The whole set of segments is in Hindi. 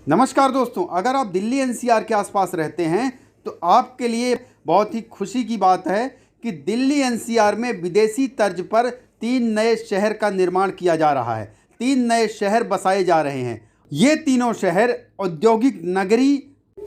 नमस्कार दोस्तों, अगर आप दिल्ली एनसीआर के आसपास रहते हैं तो आपके लिए बहुत ही खुशी की बात है कि दिल्ली एनसीआर में विदेशी तर्ज पर 3 नए शहर का निर्माण किया जा रहा है। 3 नए शहर बसाए जा रहे हैं। ये तीनों शहर औद्योगिक नगरी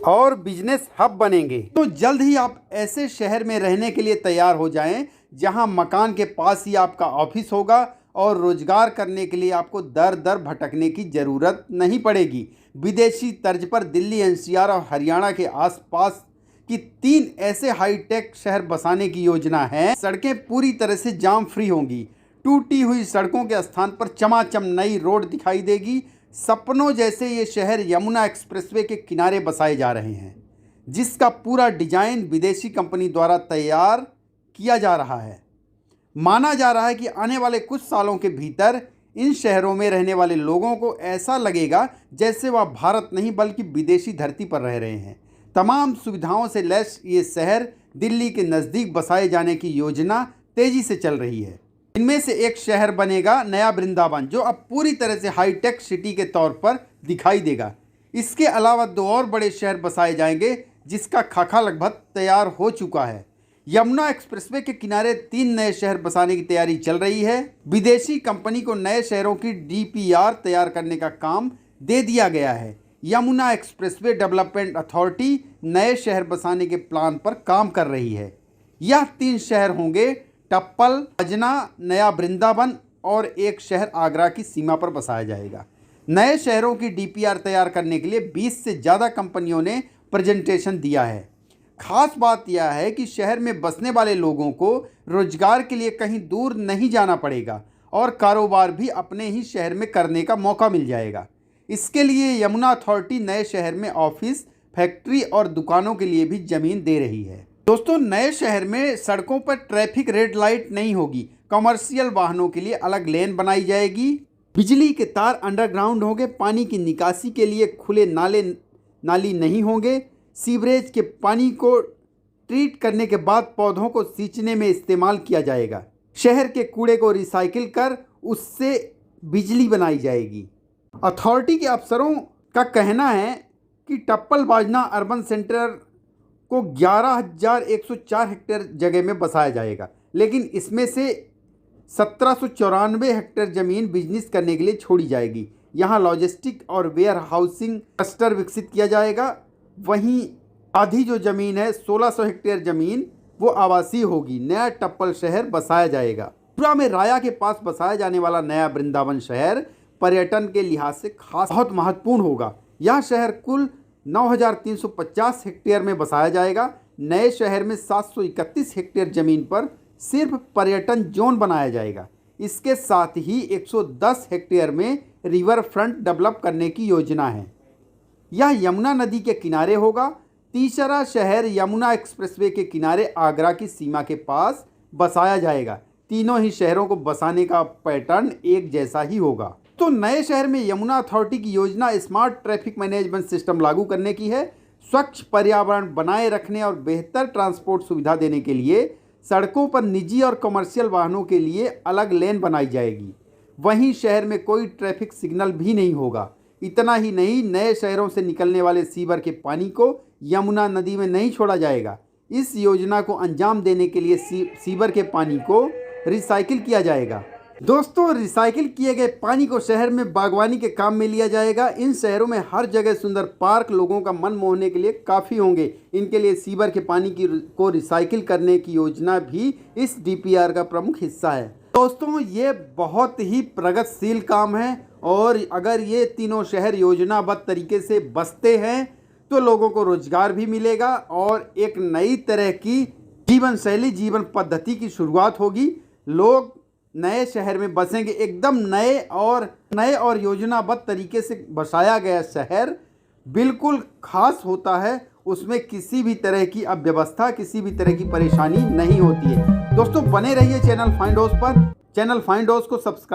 और बिजनेस हब बनेंगे। तो जल्द ही आप ऐसे शहर में रहने के लिए तैयार हो जाएं जहां मकान के पास ही आपका ऑफिस होगा और रोजगार करने के लिए आपको दर दर भटकने की ज़रूरत नहीं पड़ेगी। विदेशी तर्ज पर दिल्ली एनसीआर और हरियाणा के आसपास की 3 ऐसे हाईटेक शहर बसाने की योजना है। सड़कें पूरी तरह से जाम फ्री होंगी। टूटी हुई सड़कों के स्थान पर चमाचम नई रोड दिखाई देगी। सपनों जैसे ये शहर यमुना एक्सप्रेसवे के किनारे बसाए जा रहे हैं, जिसका पूरा डिजाइन विदेशी कंपनी द्वारा तैयार किया जा रहा है। माना जा रहा है कि आने वाले कुछ सालों के भीतर इन शहरों में रहने वाले लोगों को ऐसा लगेगा जैसे वह भारत नहीं बल्कि विदेशी धरती पर रह रहे हैं। तमाम सुविधाओं से लैस ये शहर दिल्ली के नज़दीक बसाए जाने की योजना तेजी से चल रही है। इनमें से एक शहर बनेगा नया वृंदावन, जो अब पूरी तरह से हाईटेक सिटी के तौर पर दिखाई देगा। इसके अलावा 2 और बड़े शहर बसाए जाएंगे, जिसका खाका लगभग तैयार हो चुका है। यमुना एक्सप्रेसवे के किनारे 3 नए शहर बसाने की तैयारी चल रही है। विदेशी कंपनी को नए शहरों की डीपीआर तैयार करने का काम दे दिया गया है। यमुना एक्सप्रेसवे डेवलपमेंट अथॉरिटी नए शहर बसाने के प्लान पर काम कर रही है। यह 3 शहर होंगे टप्पल, अजना, नया वृंदावन और एक शहर आगरा की सीमा पर बसाया जाएगा। नए शहरों की डीपीआर तैयार करने के लिए 20 से ज़्यादा कंपनियों ने प्रेजेंटेशन दिया है। खास बात यह है कि शहर में बसने वाले लोगों को रोजगार के लिए कहीं दूर नहीं जाना पड़ेगा और कारोबार भी अपने ही शहर में करने का मौका मिल जाएगा। इसके लिए यमुना अथॉरिटी नए शहर में ऑफिस, फैक्ट्री और दुकानों के लिए भी ज़मीन दे रही है। दोस्तों, नए शहर में सड़कों पर ट्रैफिक रेड लाइट नहीं होगी। कमर्शियल वाहनों के लिए अलग लेन बनाई जाएगी। बिजली के तार अंडरग्राउंड होंगे। पानी की निकासी के लिए खुले नाली नहीं होंगे। सीवरेज के पानी को ट्रीट करने के बाद पौधों को सींचने में इस्तेमाल किया जाएगा। शहर के कूड़े को रिसाइकिल कर उससे बिजली बनाई जाएगी। अथॉरिटी के अफसरों का कहना है कि टप्पल बाजना अर्बन सेंटर को 11,104 हेक्टेयर जगह में बसाया जाएगा, लेकिन इसमें से 1794 हेक्टेयर ज़मीन बिजनेस करने के लिए छोड़ी जाएगी। यहाँ लॉजिस्टिक और वेयर हाउसिंग क्लस्टर विकसित किया जाएगा। वहीं आधी जो ज़मीन है 1600 हेक्टेयर ज़मीन वो आवासीय होगी। नया टप्पल शहर बसाया जाएगा। त्रिपुरा में राया के पास बसाया जाने वाला नया वृंदावन शहर पर्यटन के लिहाज से खास बहुत महत्वपूर्ण होगा। यह शहर कुल 9,350 हेक्टेयर में बसाया जाएगा। नए शहर में 731 हेक्टेयर ज़मीन पर सिर्फ पर्यटन जोन बनाया जाएगा। इसके साथ ही 110 हेक्टेयर में रिवर फ्रंट डेवलप करने की योजना है। यह यमुना नदी के किनारे होगा। तीसरा शहर यमुना एक्सप्रेसवे के किनारे आगरा की सीमा के पास बसाया जाएगा। तीनों ही शहरों को बसाने का पैटर्न एक जैसा ही होगा। तो नए शहर में यमुना अथॉरिटी की योजना स्मार्ट ट्रैफिक मैनेजमेंट सिस्टम लागू करने की है। स्वच्छ पर्यावरण बनाए रखने और बेहतर ट्रांसपोर्ट सुविधा देने के लिए सड़कों पर निजी और कमर्शियल वाहनों के लिए अलग लेन बनाई जाएगी। वहीं शहर में कोई ट्रैफिक सिग्नल भी नहीं होगा। इतना ही नहीं, नए शहरों से निकलने वाले सीवर के पानी को यमुना नदी में नहीं छोड़ा जाएगा। इस योजना को अंजाम देने के लिए सीवर के पानी को रिसाइकिल किया जाएगा। दोस्तों, रिसाइकिल किए गए पानी को शहर में बागवानी के काम में लिया जाएगा। इन शहरों में हर जगह सुंदर पार्क लोगों का मन मोहने के लिए काफ़ी होंगे। इनके लिए सीवर के पानी को रिसाइकिल करने की योजना भी इस डीपीआर का प्रमुख हिस्सा है। दोस्तों, ये बहुत ही प्रगतिशील काम है और अगर ये तीनों शहर योजनाबद्ध तरीके से बसते हैं तो लोगों को रोजगार भी मिलेगा और एक नई तरह की जीवन पद्धति की शुरुआत होगी। लोग नए शहर में बसेंगे। एकदम नए और योजनाबद्ध तरीके से बसाया गया शहर बिल्कुल खास होता है। उसमें किसी भी तरह की अव्यवस्था, किसी भी तरह की परेशानी नहीं होती है। दोस्तों, बने रहिए चैनल फाइंड हाउस पर। चैनल फाइंड हाउस को सब्सक्राइब